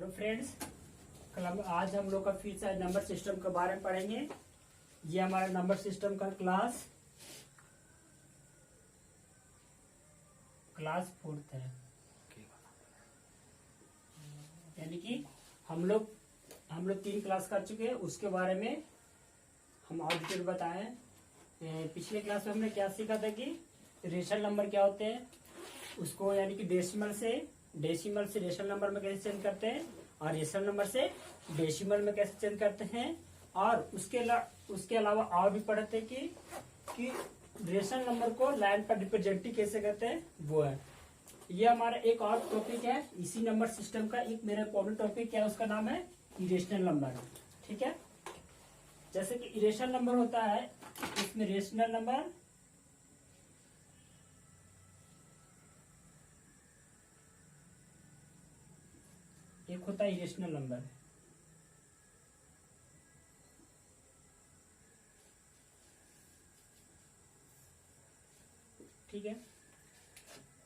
Hello friends, आज हम लोग का फिर से नंबर सिस्टम के बारे में पढ़ेंगे। ये हमारा नंबर सिस्टम का क्लास 4 है। यानी कि हम लोग 3 क्लास कर चुके हैं। उसके बारे में हम और डिटेल बताएं। पिछले क्लास में हमने क्या सीखा था कि रेशनल नंबर क्या होते हैं, उसको यानी कि डेसिमल से रेशनल नंबर में कैसे चेंज करते हैं, और रेशनल नंबर से डेसिमल में कैसे चेंज करते हैं। और उसके अलावा और भी पढ़ते हैं कि रेशनल नंबर को लाइन पर रिप्रेजेंटिंग कैसे करते हैं, वो है। ये हमारा एक और टॉपिक है इसी नंबर सिस्टम का। एक मेरा इंपॉर्टेंट टॉपिक क्या है, उसका नाम है इरेशनल नंबर। ठीक है, जैसे कि इरेशनल नंबर होता है, इसमें रेशनल नंबर एक होता है इरेशनल नंबर। ठीक है,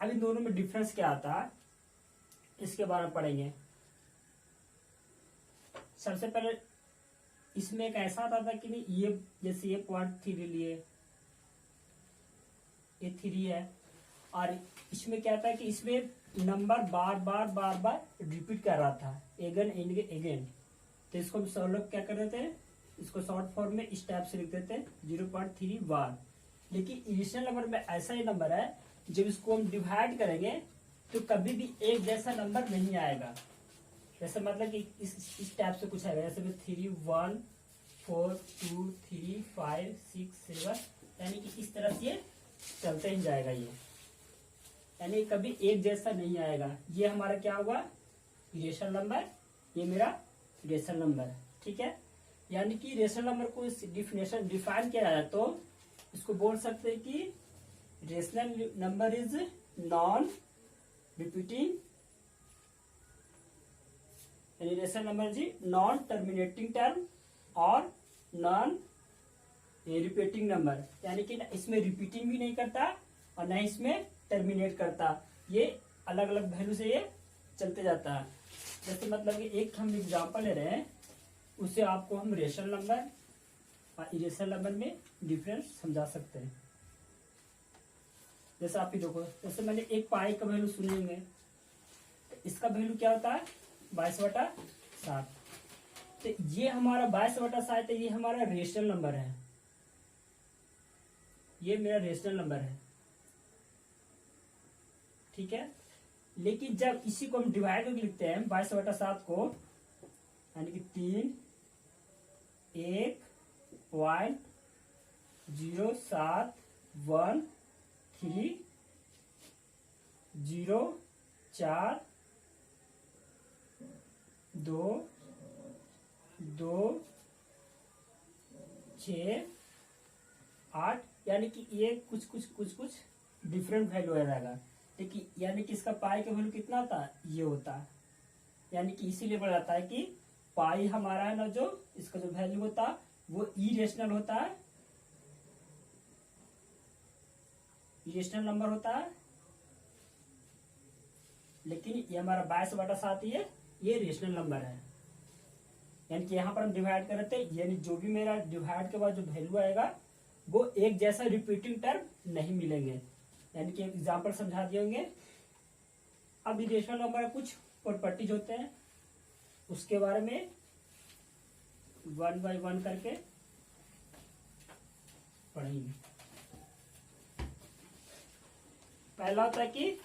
अब इन दोनों में डिफरेंस क्या आता है, इसके बारे में पढ़ेंगे। सबसे पहले इसमें एक ऐसा आता था कि नहीं, ये जैसे ये पॉइंट 3 लिए, ये 3 है, और इसमें क्या था कि इसमें नंबर बार बार रिपीट कर रहा था, एगेन। तो इसको हम सब लोग क्या कर रहे थे, इसको शॉर्ट फॉर्म में इस टाइप से लिख देते हैं 0.31। लेकिन इरेशनल नंबर में ऐसा ही नंबर है, जब इसको हम डिवाइड करेंगे तो कभी भी एक जैसा नंबर नहीं आएगा। जैसे मतलब कि इस टाइप से कुछ आएगा, जैसे 3 1 4 2 3 5 6 7, यानी कि इस तरह से चलते ही जाएगा ये, यानी कभी एक जैसा नहीं आएगा। ये हमारा क्या होगा, रेशनल नंबर। ये मेरा रेशनल नंबर है। ठीक है, यानी कि रेशनल नंबर को डिफिनेशन डिफाइन किया जाए तो इसको बोल सकते हैं कि rational number is non repeating, यानी रेशनल नंबर जी नॉन टर्मिनेटिंग टर्म और नॉन रिपीटिंग नंबर, यानी कि इसमें रिपीटिंग भी नहीं करता और न इसमें टर्मिनेट करता। ये अलग अलग वैल्यू से ये चलते जाता है। जैसे मतलब कि एक हम एग्जांपल ले रहे हैं, उससे आपको हम रेशनल नंबर और इरेशनल नंबर में डिफरेंस समझा सकते हैं। जैसे आप ही देखो, जैसे मैंने एक पाई का वैल्यू सुनेंगे, तो इसका वैल्यू क्या होता है 22/7। तो ये हमारा 22/7 है, ये हमारा रेशनल नंबर है, ये मेरा रेशनल नंबर है। ठीक है, लेकिन जब इसी को हम डिवाइड करके लिखते हैं 22/7 को, यानी कि 3 1 1 0 4 2 2 6 8, यानी कि ये कुछ डिफरेंट वैल्यू आ जाएगा। देखिए, यानी कि इसका पाई का वैल्यू कितना होता है, ये होता है। यानी कि इसीलिए बोला जाता है कि पाई हमारा है ना, जो इसका जो वैल्यू होता है वो इरेशनल होता है, इरेशनल नंबर होता है। लेकिन ये हमारा 22/7 ये रेशनल नंबर है। यानी कि यहाँ पर हम डिवाइड कर रहे थे, यानी जो भी मेरा डिवाइड के बाद जो वैल्यू आएगा वो एक जैसा रिपीटिंग टर्म नहीं मिलेंगे। यानी कि एग्जाम्पल समझा दिए होंगे। अब इरेशनल नंबर का कुछ प्रॉपर्टीज होते हैं, उसके बारे में 1 बाय 1 करके पढ़ेंगे। पहला होता है कि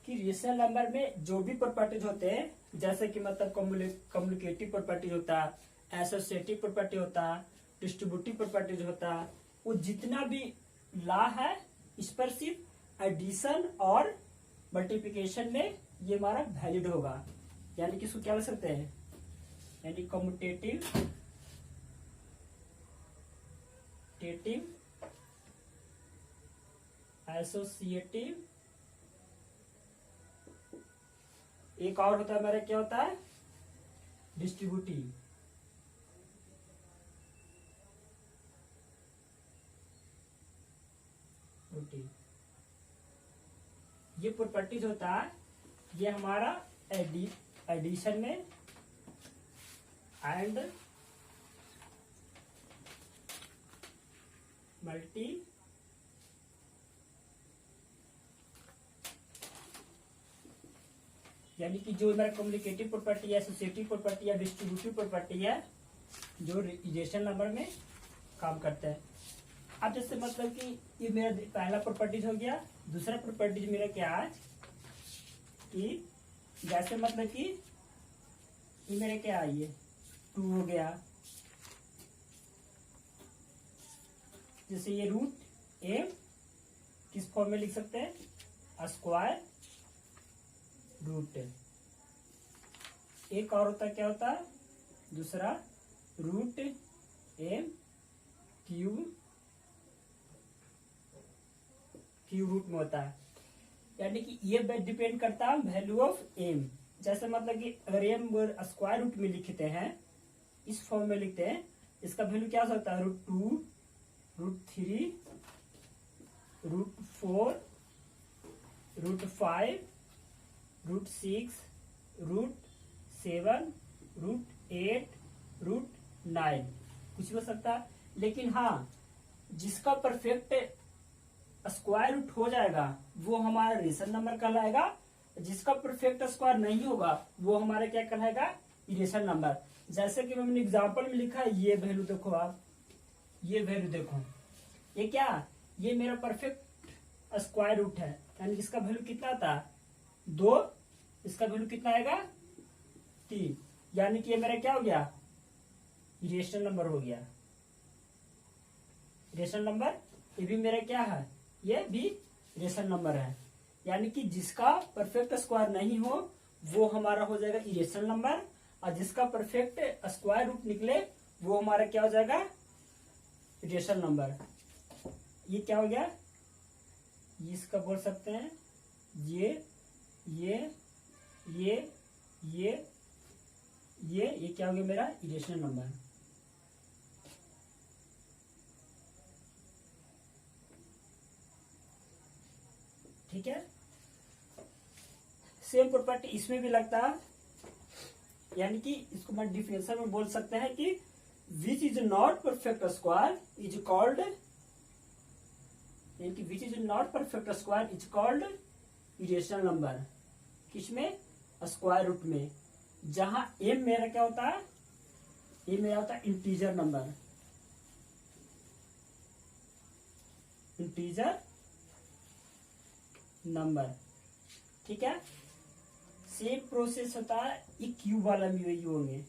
रेशनल नंबर में जो भी प्रॉपर्टीज होते हैं, जैसे कि मतलब कम्युनिकेटिव प्रॉपर्टीज होता है, एसोसिएटिव प्रॉपर्टी होता है, डिस्ट्रीब्यूटिव प्रॉपर्टीज होता है, वो जितना भी लॉ है इस पर सिर्फ एडिशन और मल्टीप्लिकेशन में ये हमारा वैलिड होगा। यानी कि इसको क्या लिख सकते हैं, यानी कम्यूटेटिव, एसोसिएटिव, एक और होता है हमारा क्या होता है, डिस्ट्रीब्यूटिव। ये प्रॉपर्टीज होता है, ये हमारा एडिशन में एंड मल्टी यानी कि जो मेरा कम्युनिकेटिव प्रॉपर्टी है, एसोसिएटिव प्रॉपर्टी है, डिस्ट्रीब्यूटिव प्रॉपर्टी है, जो इरेशनल नंबर में काम करता है। अब जैसे मतलब कि ये मेरा पहला प्रॉपर्टीज हो गया। दूसरा प्रॉपर्टीज मेरा क्या है कि जैसे मतलब कि ये मेरे क्या है, ये 2 हो गया। जैसे ये रूट एम किस फॉर्म में लिख सकते हैं, स्क्वायर रूट। एक और होता क्या होता है दूसरा, रूट एम क्यूब रूट में होता है। यानी कि ये डिपेंड करता है वैल्यू ऑफ एम। जैसे मतलब कि अगर एम स्क्वायर रूट में लिखते हैं, इस फॉर्म में लिखते हैं, इसका वैल्यू क्या होता है, √2, √3, √4, √5, √6, √7, √8, √9 कुछ भी हो सकता है। लेकिन हाँ, जिसका परफेक्ट स्क्वायर रूट हो जाएगा वो हमारा रेशनल नंबर कहलाएगा। जिसका परफेक्ट स्क्वायर नहीं होगा वो हमारा क्या कहलाएगा, इरेशनल नंबर। जैसे कि मैंने एग्जांपल में लिखा है, ये वैल्यू देखो आप, ये वैल्यू देखो, ये क्या, ये मेरा परफेक्ट स्क्वायर रूट है। यानी इसका वैल्यू कितना था 2, इसका वैल्यू कितना आएगा 3। यानी कि ये मेरा क्या हो गया, इरेशनल नंबर हो गया। इरेशनल नंबर ये भी मेरा क्या है, ये भी इरेशनल नंबर है। यानी कि जिसका परफेक्ट स्क्वायर नहीं हो वो हमारा हो जाएगा इरेशनल नंबर, और जिसका परफेक्ट स्क्वायर रूट निकले वो हमारा क्या हो जाएगा, इरेशनल नंबर। ये क्या हो गया, इसका बोल सकते हैं ये क्या हो गया मेरा इरेशनल नंबर। ठीक है, सेम प्रॉपर्टी इसमें भी लगता है। यानी कि इसको मैं डिफिनेशन में बोल सकते हैं कि which is not perfect square is called, यानी कि which is not perfect square is called irrational number. किसमें, स्क्वायर रूट में। जहां एम मेरा क्या होता है, ये मेरा होता है इंटीजर नंबर, इंटीजर नंबर। ठीक है, सेम प्रोसेस होता है ये क्यूब वाला भी वही होंगे।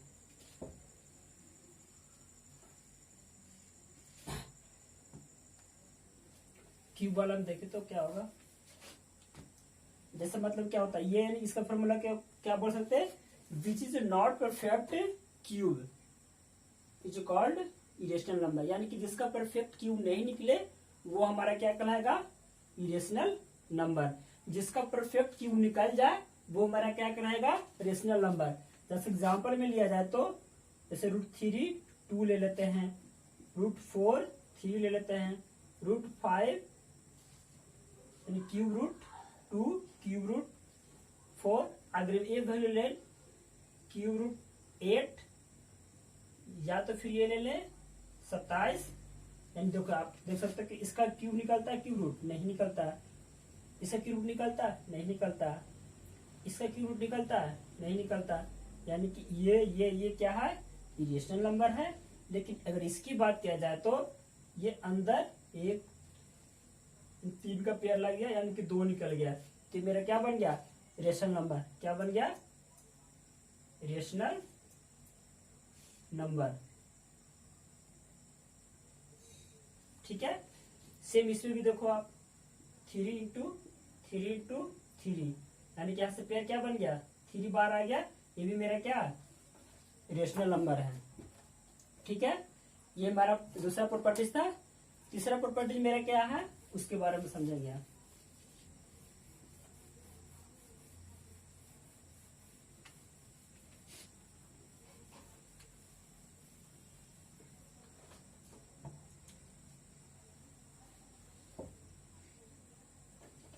क्यूब वाला में देखे तो क्या होगा, जैसे मतलब क्या होता है, ये इसका फॉर्मूला क्या बोल सकते हैं, which is not perfect cube is called irrational number. यानी कि जिसका परफेक्ट क्यूब नहीं निकले वो हमारा क्या कहलाएगा, इरेशनल नंबर। जिसका परफेक्ट क्यूब निकल जाए वो हमारा क्या कहलाएगा, रेशनल नंबर। जैसे एग्जांपल में लिया जाए तो जैसे √3 2 ले लेते हैं, √4 3 ले लेते हैं, √5 क्यूब रूट 2 क्यूब रूट 4, अगर ये वैल्यू ले क्यूब रूट 8, या तो फिर ये ले लें 27। यानी देखो आप देख सकते हैं कि इसका क्यूब निकलता है, क्यूब रूट नहीं निकलता है, इसका क्यूब रूट निकलता है नहीं निकलता, इसका क्यूब रूट निकलता है नहीं निकलता। यानी कि ये क्या है, इरेशनल नंबर है। लेकिन अगर इसकी बात किया जाए तो ये अंदर 1 3 का पेयर लग गया, यानी कि 2 निकल गया, तो मेरा क्या बन गया, रेशनल नंबर। क्या बन गया, रेशनल नंबर। ठीक है, सेम इसमें भी देखो आप 3 इंटू 3 यानी कि यहां से पेयर क्या बन गया, 3 बार आ गया। ये भी मेरा क्या रेशनल नंबर है। ठीक है, ये हमारा दूसरा प्रॉपर्टीज था। तीसरा प्रॉपर्टीज मेरा क्या है उसके बारे में समझेंगे आप।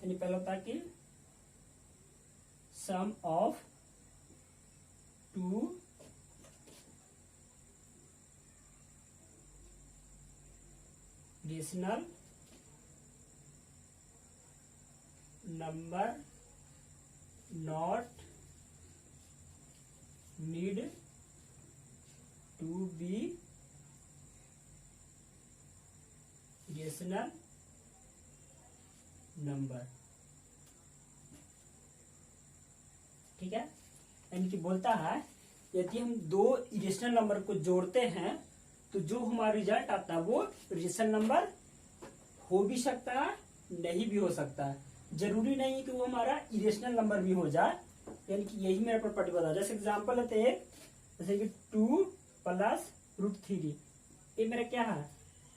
यानी पहला होता है कि sum of two rational number not need to be rational number. ठीक है, यानी कि बोलता है यदि हम दो इरेशनल नंबर को जोड़ते हैं तो जो हमारा रिजल्ट आता है वो रेशनल नंबर हो भी सकता है, नहीं भी हो सकता है। जरूरी नहीं है कि वो हमारा इरेशनल नंबर भी हो जाए, यानी कि यही मेरा प्रॉपर्टी बता। जैसे एग्जांपल लेते हैं, जैसे कि 2 प्लस √3, ये मेरा क्या है,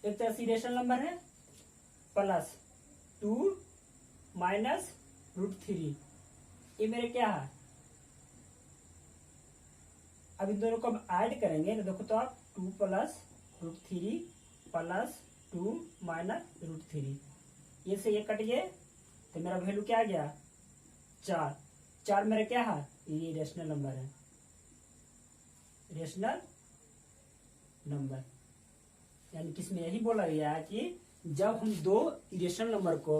एक तरह से इरेशनल नंबर है, प्लस 2 माइनस √3, ये मेरे क्या है। अब इन दोनों को हम ऐड करेंगे तो देखो, तो आप 2 प्लस √3 प्लस 2 माइनस √3, ये से ये कट गए तो मेरा वैल्यू क्या आ गया 4। 4 मेरा क्या है, ये रेशनल नंबर है, रेशनल नंबर। यानी कि इसमें यही बोला गया है कि जब हम दो इरेशनल नंबर को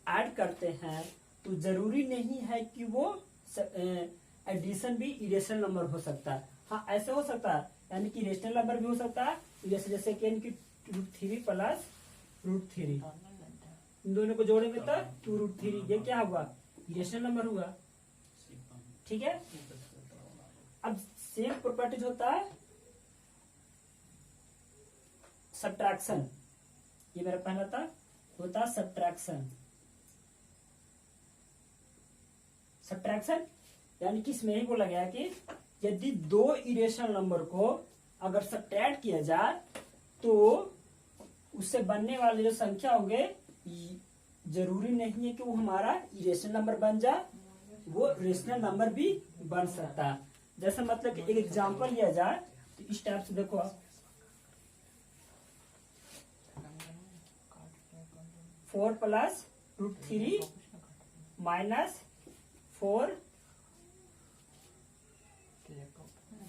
ऐड करते हैं तो जरूरी नहीं है कि वो एडिशन भी इरेशनल नंबर हो सकता है। हाँ, ऐसे हो सकता है, यानी कि रेशनल नंबर भी हो सकता है, जैसे कि √3 प्लस √3, इन दोनों को जोड़ेंगे तो 2√3, ये क्या हुआ, इरेशनल नंबर हुआ। ठीक है, अब सेम प्रॉपर्टीज होता है सब्ट्रैक्शन, ये मेरा पहला था, होता सब्ट्रैक्शन। सब्ट्रैक्शन यानी कि इसमें ही बोला गया कि यदि दो इरेशनल नंबर को अगर सब्ट्रैक्ट किया जाए तो उससे बनने वाले जो संख्या होंगे, जरूरी नहीं है कि वो हमारा इरेशनल नंबर बन जाए, वो रेशनल नंबर भी बन सकता है। जैसे मतलब कि एक एग्जांपल लिया जाए तो इस टाइप से देखो आप, 4 प्लस √3 माइनस 4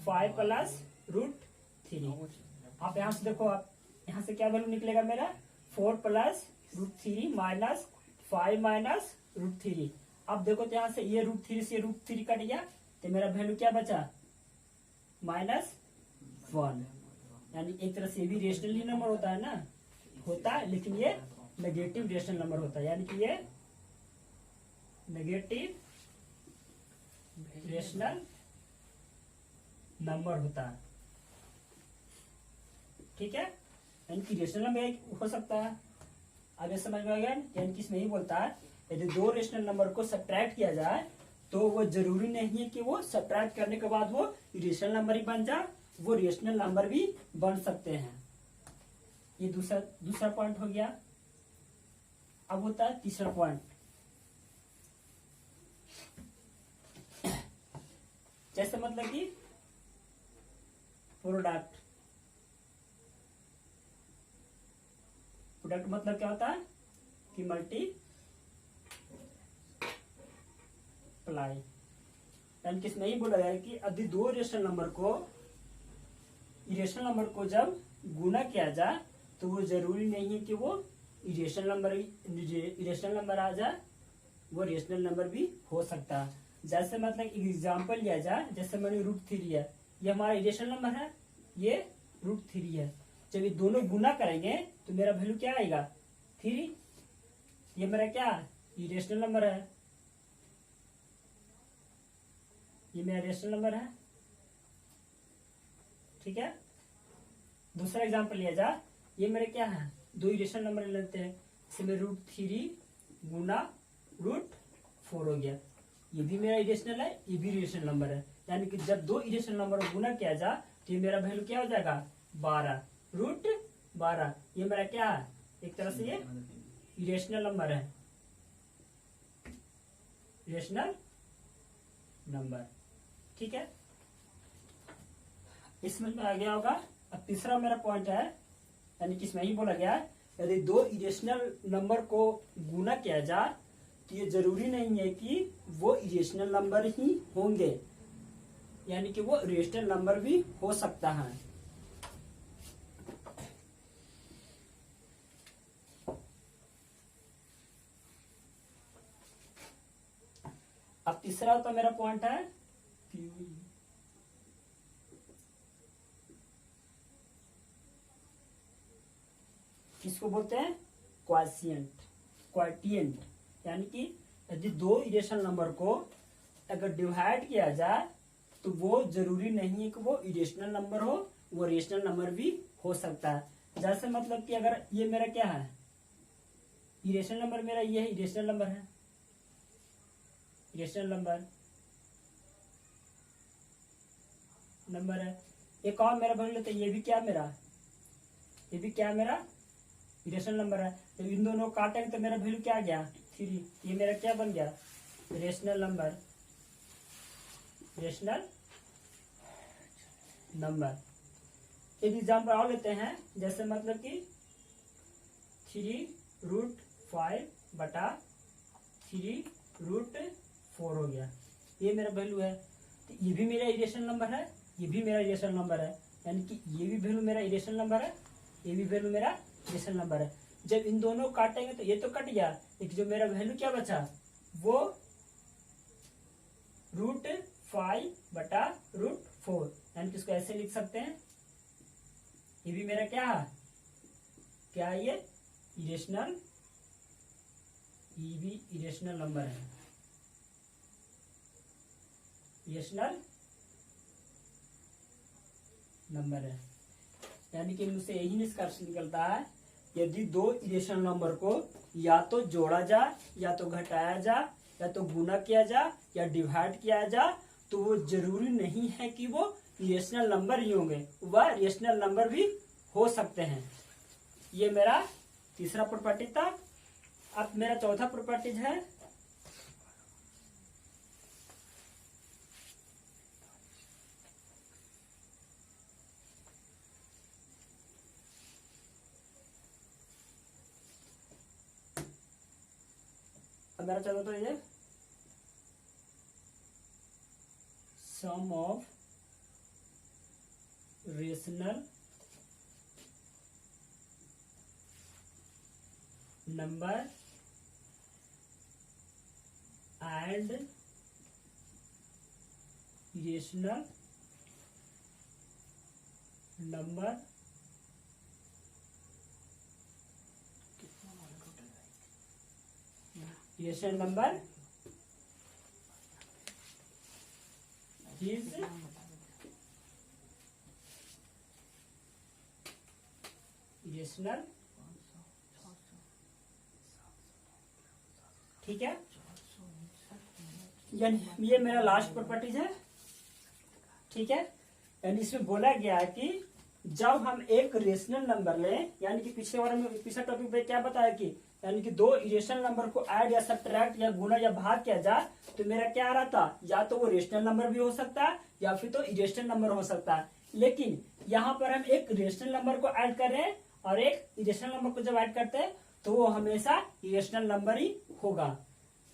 5 प्लस √3। आप यहां से देखो, आप यहां से क्या वैल्यू निकलेगा मेरा, 4 प्लस √3 माइनस 5 माइनस √3। अब देखो तो यहां से ये √3 से √3 कट गया तो मेरा वैल्यू क्या बचा, -1। यानी एक तरह से ये भी रेशनल ही नंबर होता है ना, होता है, लेकिन ये नेगेटिव रेशनल नंबर होता है, यानी कि ये नेगेटिव रेशनल नंबर होता है। ठीक है, यानी कि रेशनल नंबर हो सकता है। अब ये समझ में आ गया, यानी कि इसमें ही बोलता है यदि दो रेशनल नंबर को सब्ट्रैक्ट किया जाए तो वो जरूरी नहीं है कि वो सब्ट्रैक्ट करने के बाद वो रेशनल नंबर ही बन जाए, वो रेशनल नंबर भी बन सकते हैं। ये दूसरा पॉइंट हो गया। अब होता है तीसरा पॉइंट, जैसे मतलब कि प्रोडक्ट। प्रोडक्ट मतलब क्या होता है कि मल्टीप्लाई, यानी कि इसमें ही बोला गया है कि यदि दो रेशनल नंबर को जब गुना किया जाए तो वो जरूरी नहीं है कि वो इरेशनल नंबर आ जाए, वो रेशनल नंबर भी हो सकता है। जैसे मतलब एग्जांपल लिया जाए, जैसे मैंने √3 है, ये हमारा इरेशनल नंबर है, ये √3 है। जब ये दोनों गुना करेंगे तो मेरा वैल्यू क्या आएगा 3, ये मेरा क्या इरेशनल नंबर है, ये मेरा रेशनल नंबर है। ठीक है, दूसरा एग्जांपल लिया जाए, ये मेरे क्या है, दो इरेशनल नंबर लेते हैं, इसमें √3 गुना √4 हो गया, ये भी मेरा इरेशनल है, ये भी इरेशनल नंबर है। यानी कि जब दो इरेशनल नंबर को गुना किया जाए तो ये मेरा वैल्यू क्या हो जाएगा 12, √12। ये मेरा क्या है, एक तरह से ये इरेशनल नंबर है, इरेशनल नंबर। ठीक है, इसमें आ गया होगा। अब तीसरा मेरा पॉइंट है, यानी कि इसमें ही बोला गया है यदि दो इरेशनल नंबर को गुना किया जाए तो ये जरूरी नहीं है कि वो इरेशनल नंबर ही होंगे, यानी कि वो रेशनल नंबर भी हो सकता है। अब तीसरा तो मेरा पॉइंट है किसको बोलते हैं, क्वाटिएंट। यानी कि यदि दो इरेशनल नंबर को अगर डिवाइड किया जाए तो वो जरूरी नहीं है कि वो इरेशनल नंबर हो, वो रेशनल नंबर भी हो सकता है। जैसे मतलब कि अगर ये मेरा क्या है, इरेशनल नंबर मेरा ये है, इरेशनल नंबर है, इरेशनल नंबर है। एक और मेरा भर लेते, ये भी क्या मेरा, ये भी क्या मेरा इरेशनल नंबर है। तो इन दोनों काटेंगे तो मेरा वैल्यू क्या आ गया 3, ये मेरा क्या बन गया रेशनल नंबर, रेशनल नंबर। एक एग्जाम्पल और लेते हैं, जैसे मतलब कि 3√5/3√4 हो गया, ये मेरा वैल्यू है। तो ये भी मेरा इरेशनल नंबर है, ये भी मेरा इरेशनल नंबर है, यानी कि ये भी वैल्यू मेरा इरेशनल नंबर है, ये भी वैल्यू मेरा इरेशनल नंबर है। जब इन दोनों काटेंगे तो ये तो कट गया, लेकिन जो मेरा वैल्यू क्या बचा वो √5/√4, यानी कि इसको ऐसे लिख सकते हैं, ये भी मेरा क्या है, क्या है ये इरेशनल, ये भी इरेशनल नंबर है, इरेशनल नंबर है। यानी कि मुझसे यही निष्कर्ष निकलता है, यदि दो इरेशनल नंबर को या तो जोड़ा जाए, या तो घटाया जाए, या तो गुना किया जाए, या डिवाइड किया जाए, तो वो जरूरी नहीं है कि वो इरेशनल नंबर ही होंगे, वह रेशनल नंबर भी हो सकते हैं। ये मेरा तीसरा प्रॉपर्टी था। अब मेरा चौथा प्रॉपर्टीज है मेरा चलो तो ये sum of rational number and irrational number irrational number is irrational, ठीक है। यानी ये मेरा लास्ट प्रॉपर्टीज है, ठीक है। यानी इसमें बोला गया है कि जब हम एक रेशनल नंबर लें, यानी कि पिछले बार में पिछले टॉपिक पे क्या बताया कि यानी कि दो इरेशनल नंबर को ऐड या सब्ट्रैक्ट या गुणा या भाग किया जाए तो मेरा क्या आ रहा था, या तो वो रेशनल नंबर भी हो सकता है या फिर तो इरेशनल नंबर हो सकता है। लेकिन यहाँ पर हम एक रेशनल नंबर को ऐड कर रहे हैं और एक इरेशनल नंबर को जब ऐड करते हैं तो वो हमेशा इरेशनल नंबर ही होगा।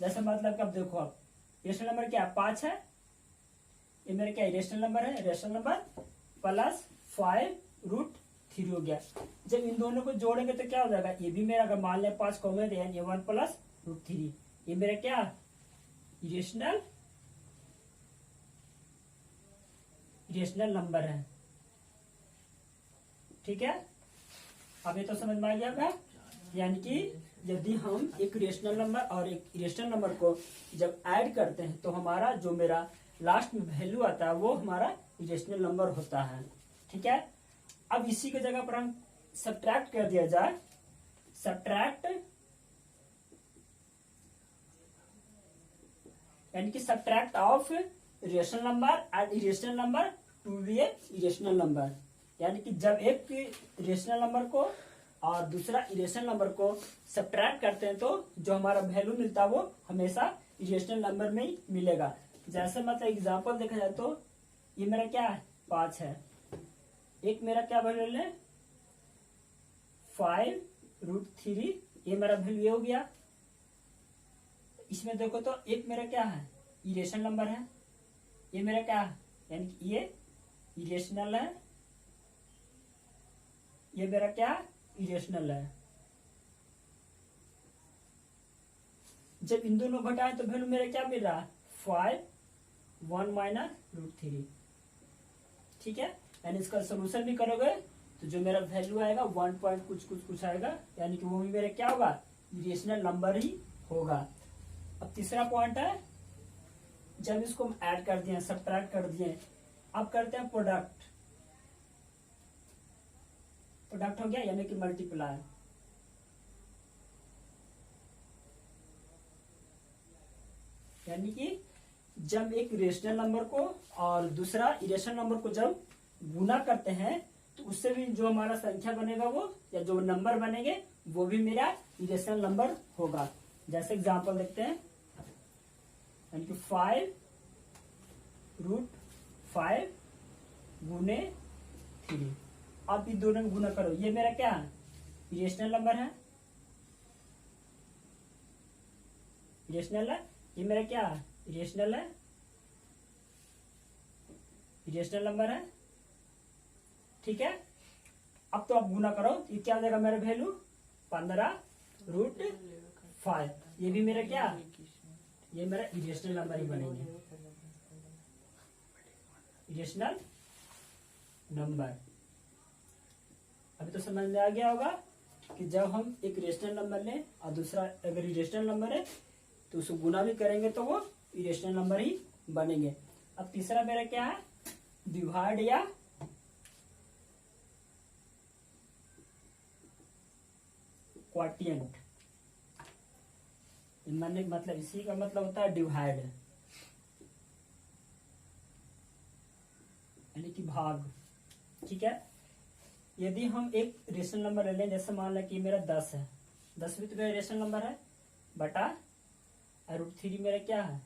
जैसे मतलब कि अब देखो, अब रेशनल नंबर क्या 5 है, ये मेरा क्या रेशनल नंबर है, रेशनल नंबर प्लस 5√3 हो गया। जब इन दोनों को जोड़ेंगे तो क्या हो जाएगा, ये भी मेरा अगर मान लें 5 कॉमन है, ये 1 + √3, ये मेरा क्या इरेशनल नंबर है, ठीक है। अब ये तो समझ में आ गया है। यानी कि यदि हम एक रेशनल नंबर और एक इरेशनल नंबर को जब ऐड करते हैं तो हमारा जो मेरा लास्ट में वैल्यू आता है वो हमारा इरेशनल नंबर होता है, ठीक है। अब इसी की जगह पर हम सब्ट्रैक्ट कर दिया जाए, सब्ट्रैक्ट यानी कि subtract of rational number and irrational number to be a irrational number. यानी कि जब एक रेशनल नंबर को और दूसरा इरेशनल नंबर को सब्ट्रैक्ट करते हैं तो जो हमारा वैल्यू मिलता है वो हमेशा इरेशनल नंबर में ही मिलेगा। जैसे मतलब एग्जांपल देखा जाए तो ये मेरा क्या है 5 है, एक मेरा क्या वैल्यू ले 5√3, ये मेरा वैल्यू ये हो गया। इसमें देखो तो एक मेरा क्या है इरेशनल नंबर है, ये मेरा क्या है यानी कि ये इरेशनल है, ये मेरा क्या इरेशनल है। जब इन दोनों घटाए तो वैल्यू मेरा क्या मिल रहा है 5 1 माइनस √3। ठीक है, यानी इसका सोल्यूशन भी करोगे तो जो मेरा वैल्यू आएगा 1 पॉइंट कुछ कुछ कुछ आएगा, यानी कि वो भी मेरा क्या होगा इरेशनल नंबर ही होगा। अब तीसरा पॉइंट है, जब इसको हम ऐड कर दिए सब्ट्रैक्ट कर दिए, अब करते हैं प्रोडक्ट। प्रोडक्ट हो गया यानी कि मल्टीप्लाई। यानी कि जब एक रेशनल नंबर को और दूसरा इरेशनल नंबर को जब गुना करते हैं तो उससे भी जो हमारा संख्या बनेगा वो या जो नंबर बनेंगे वो भी मेरा इरेशनल नंबर होगा। जैसे एग्जांपल देखते हैं, यानी कि 5 गुने 3। अब ये दोनों में गुना करो, ये मेरा क्या इरेशनल नंबर है, इरेशनल है, ये मेरा क्या इरेशनल है, इरेशनल नंबर है। ठीक है, अब तो आप गुना करो, ये क्या हो जाएगा मेरा वैल्यू 15√5। ये भी मेरा क्या, ये मेरा इरेशनल नंबर ही बनेंगे, इरेशनल नंबर। अभी तो समझ में आ गया होगा कि जब हम एक रेशनल नंबर लें और दूसरा अगर इरेशनल नंबर है तो उसको गुना भी करेंगे तो वो इरेशनल नंबर ही बनेंगे। अब तीसरा मेरा क्या है डिवाइड या क्वाटिएंट। मतलब इसी का मतलब होता है डिवाइड, यानी कि भाग। ठीक है, यदि हम एक रेशनल नंबर ले लें, जैसे मान लें कि मेरा 10 है, 10 भी तो मेरा रेशनल नंबर है, बटा √3 मेरा क्या है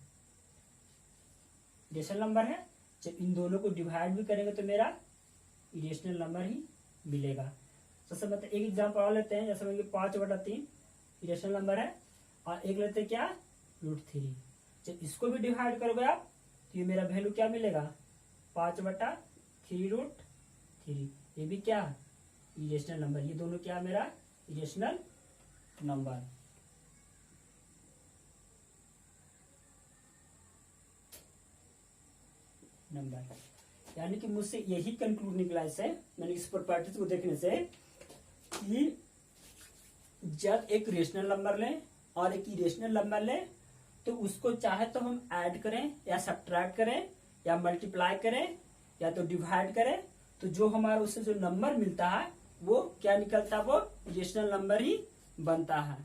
रेशनल नंबर है। जब इन दोनों को डिवाइड भी करेंगे तो मेरा इरेशनल नंबर ही मिलेगा। सबसे मतलब एक एग्जाम्पल और लेते हैं, जैसे 5/3 इरेशनल नंबर है और एक लेते हैं क्या √3। जब इसको भी डिवाइड करोगे आप तो ये मेरा वैल्यू क्या मिलेगा 5/3√3। ये भी क्या इरेशनल नंबर, ये दोनों क्या मेरा इरेशनल नंबर। यानी कि मुझसे यही कंक्लूड निकला इससे, यानी इस प्रॉपर्टीज को देखने से कि जब एक रेशनल नंबर लें और एक इरेशनल नंबर लें तो उसको चाहे तो हम ऐड करें या सब्ट्रैक्ट करें या मल्टीप्लाई करें या तो डिवाइड करें, तो जो हमारा उससे जो नंबर मिलता है वो क्या निकलता है वो इरेशनल नंबर ही बनता है।